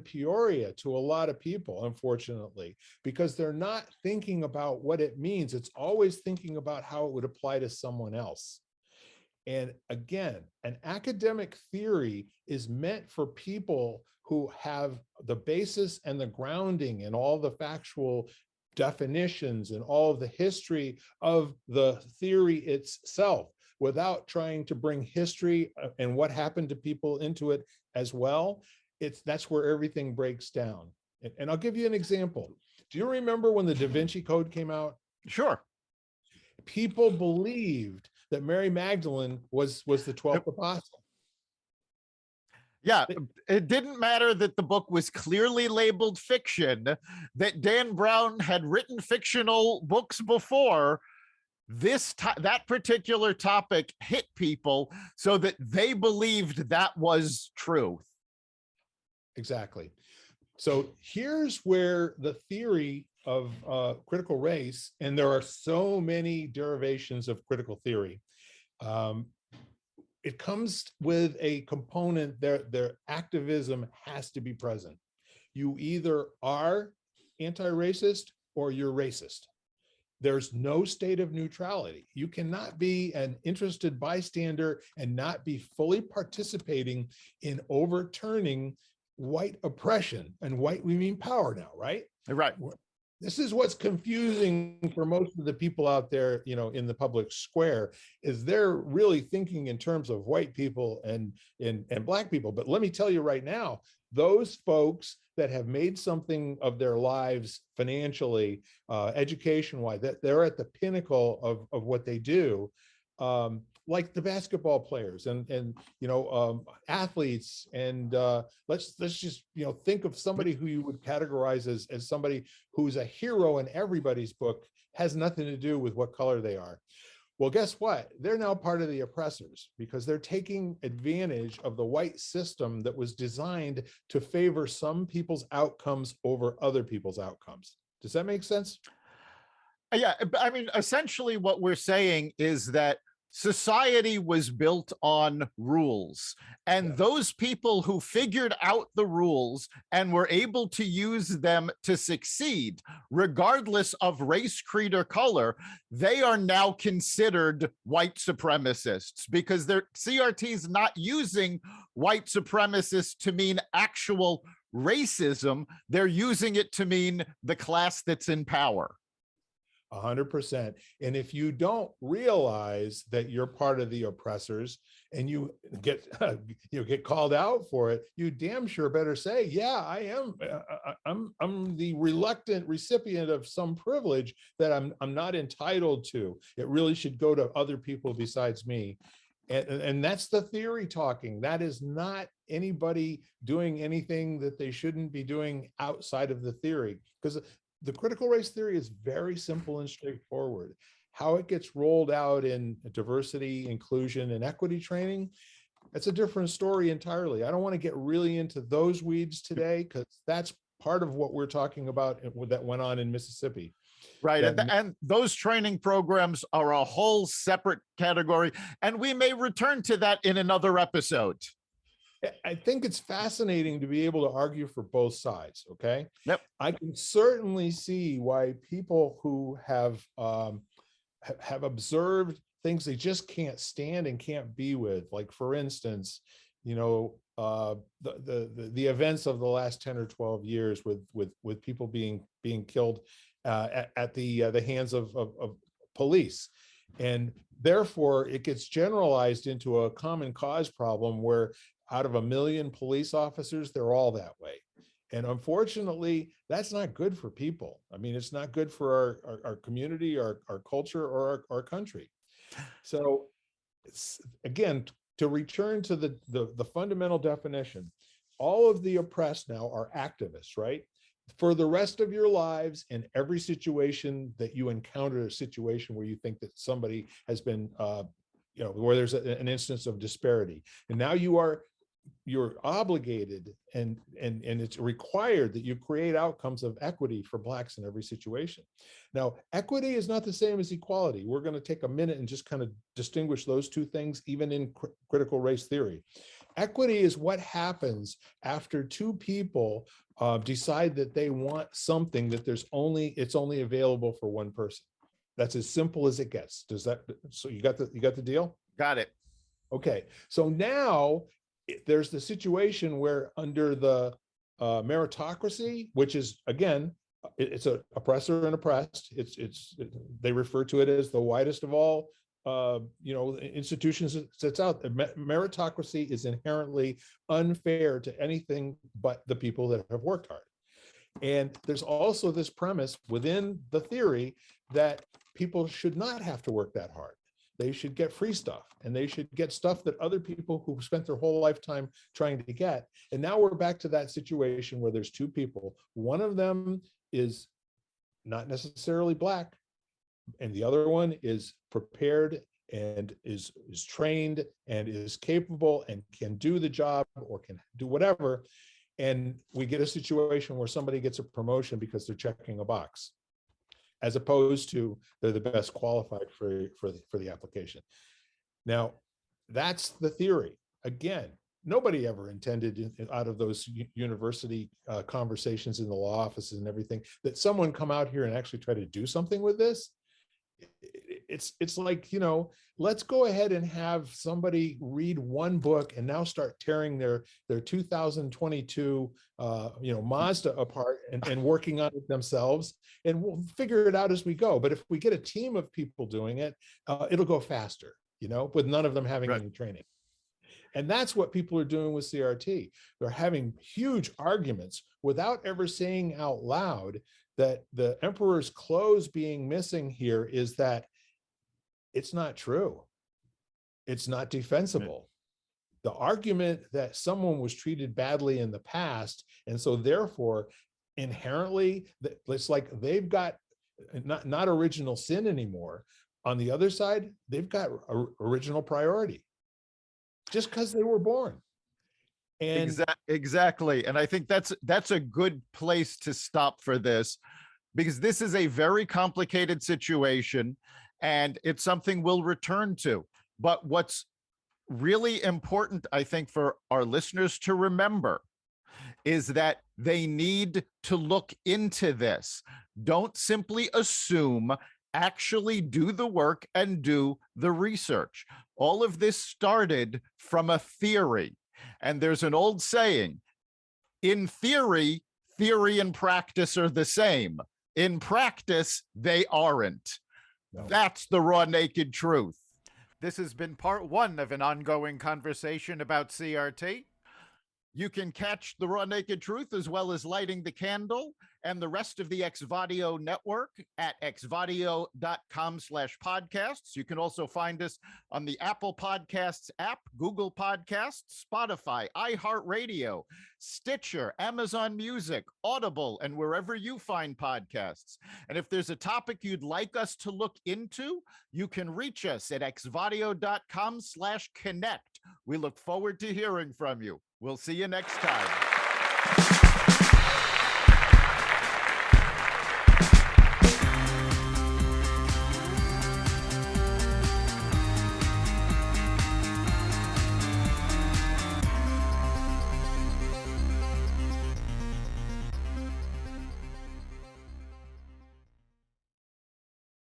Peoria to a lot of people, unfortunately, because they're not thinking about what it means. It's always thinking about how it would apply to someone else. And again, an academic theory is meant for people who have the basis and the grounding and all the factual definitions and all of the history of the theory itself, without trying to bring history and what happened to people into it as well. That's where everything breaks down. And I'll give you an example. Do you remember when the Da Vinci Code came out? Sure. People believed that Mary Magdalene was the 12th apostle. Yeah, it didn't matter that the book was clearly labeled fiction, that Dan Brown had written fictional books before. That particular topic hit people so that they believed that was truth. Exactly. So here's where the theory of critical race, and there are so many derivations of critical theory, it comes with a component. Their activism has to be present. You either are anti-racist or you're racist. There's no state of neutrality. You cannot be an interested bystander and not be fully participating in overturning white oppression. And white, we mean power now, right? Right. This is what's confusing for most of the people out there, in the public square, is they're really thinking in terms of white people and black people. But let me tell you right now, those folks that have made something of their lives financially, education-wise, that they're at the pinnacle of what they do, like the basketball players and athletes, and let's just think of somebody who you would categorize as somebody who's a hero in everybody's book, has nothing to do with what color they are. Well, guess what? They're now part of the oppressors because they're taking advantage of the white system that was designed to favor some people's outcomes over other people's outcomes. Does that make sense? Yeah, I mean, essentially what we're saying is that society was built on rules, and those people who figured out the rules and were able to use them to succeed, regardless of race, creed, or color, they are now considered white supremacists because their CRT is not using white supremacists to mean actual racism. They're using it to mean the class that's in power. 100%. And if you don't realize that you're part of the oppressors and you get called out for it, you damn sure better say, yeah, I am. I'm the reluctant recipient of some privilege that I'm not entitled to. It really should go to other people besides me. And that's the theory talking. That is not anybody doing anything that they shouldn't be doing outside of the theory, because the critical race theory is very simple and straightforward. How it gets rolled out in diversity, inclusion, and equity training, that's a different story entirely. I don't want to get really into those weeds today because that's part of what we're talking about that went on in Mississippi. Right. And those training programs are a whole separate category, and we may return to that in another episode. I think it's fascinating to be able to argue for both sides. Okay. Yep. I can certainly see why people who have observed things they just can't stand and can't be with, like, for instance, the events of the last 10 or 12 years with people being killed at the hands of police. And therefore it gets generalized into a common cause problem where out of 1 million police officers, they're all that way. And unfortunately, that's not good for people. I mean, it's not good for our community, our culture, or our country. So it's, again, to return to the fundamental definition, all of the oppressed now are activists, right? For the rest of your lives, in every situation that you encounter a situation where you think that somebody has been, where there's an instance of disparity, and now you're obligated and it's required that you create outcomes of equity for Blacks in every situation. Now, equity is not the same as equality. We're going to take a minute and just kind of distinguish those two things, even in critical race theory. Equity is what happens after two people decide that they want something that it's only available for one person. That's as simple as it gets. So you got the deal? Got it. Okay. So now there's the situation where under the meritocracy, which is again, it's a oppressor and oppressed. They refer to it as the widest of all institutions sets out. Meritocracy is inherently unfair to anything but the people that have worked hard. And there's also this premise within the theory that people should not have to work that hard. They should get free stuff, and they should get stuff that other people who spent their whole lifetime trying to get. And now we're back to that situation where there's two people. One of them is not necessarily Black, and the other one is prepared and is trained and is capable and can do the job or can do whatever. And we get a situation where somebody gets a promotion because they're checking a box, as opposed to they're the best qualified for the application. Now, that's the theory. Again, nobody ever intended out of those university conversations in the law offices and everything that someone come out here and actually try to do something with this. It's like, let's go ahead and have somebody read one book and now start tearing their 2022 Mazda apart and working on it themselves, and we'll figure it out as we go. But if we get a team of people doing it, it'll go faster, with none of them having any training. And that's what people are doing with CRT. They're having huge arguments without ever saying out loud that the emperor's clothes being missing here is that it's not true. It's not defensible. The argument that someone was treated badly in the past, and so therefore inherently it's like they've got not original sin anymore. On the other side, they've got original priority just because they were born. And exactly. And I think that's a good place to stop for this, because this is a very complicated situation and it's something we'll return to. But what's really important, I think, for our listeners to remember is that they need to look into this. Don't simply assume, actually do the work and do the research. All of this started from a theory. And there's an old saying, in theory, theory and practice are the same. In practice, they aren't. No. That's the raw, naked truth. This has been part one of an ongoing conversation about CRT. You can catch the raw, naked truth as well as lighting the candle and the rest of the Xvadio network at xvadio.com/podcasts. You can also find us on the Apple Podcasts app, Google Podcasts, Spotify, iHeartRadio, Stitcher, Amazon Music, Audible, and wherever you find podcasts. And if there's a topic you'd like us to look into, you can reach us at xvadio.com/connect. We look forward to hearing from you. We'll see you next time.